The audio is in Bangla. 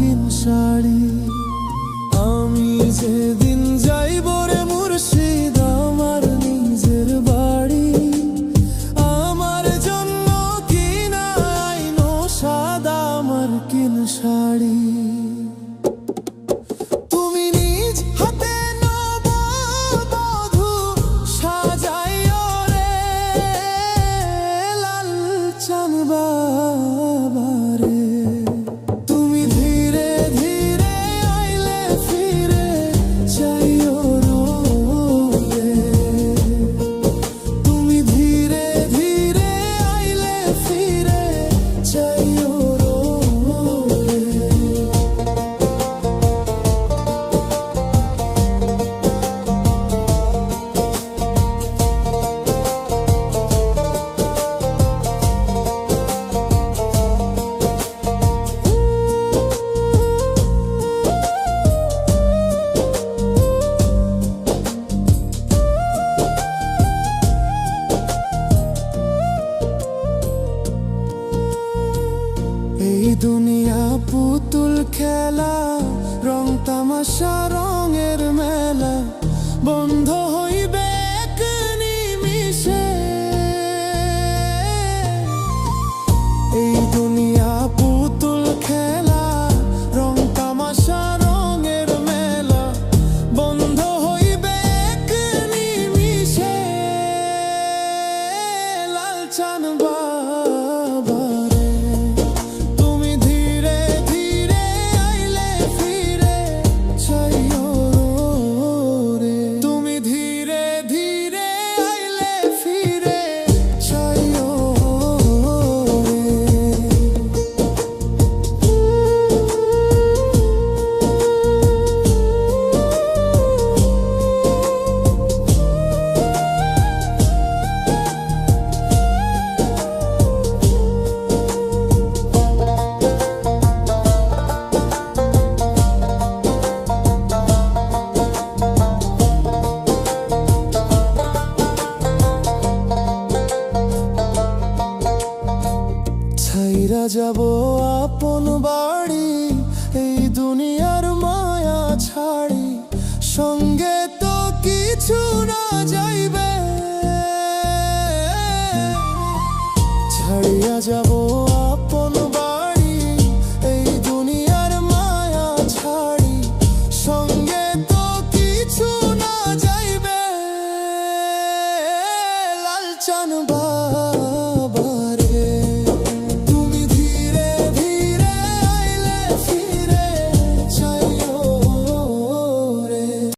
রঙিন শাড়ি। আমি যেদিন যাইব রে মুর্শিদ আমার নিজের বাড়ি, আমার জন্য কিনা আইনো সাদা মার্কিন শাড়ি। তুমি ধীরে ধীরে আইলে ফিরে চাইও রে, তুমি ধীরে ধীরে আইলে ফিরে চাইও রে। এই দুনিয়া পুতুল খেলা, রং তামাশা রঙের মেলা, বন্ধ হইবে এক নিমিষে। এই দুনিয়া পুতুল খেলা, রং তামাশা রঙের মেলা, বন্ধ হইবে এক নিমিষে। লালচান বাবা ছাইরা যাব আপন বাড়ি, এই দুনিয়ার মায়া ছাড়ি, সঙ্গে তো কিছু না যাইবে। ছাড়িয়া যাব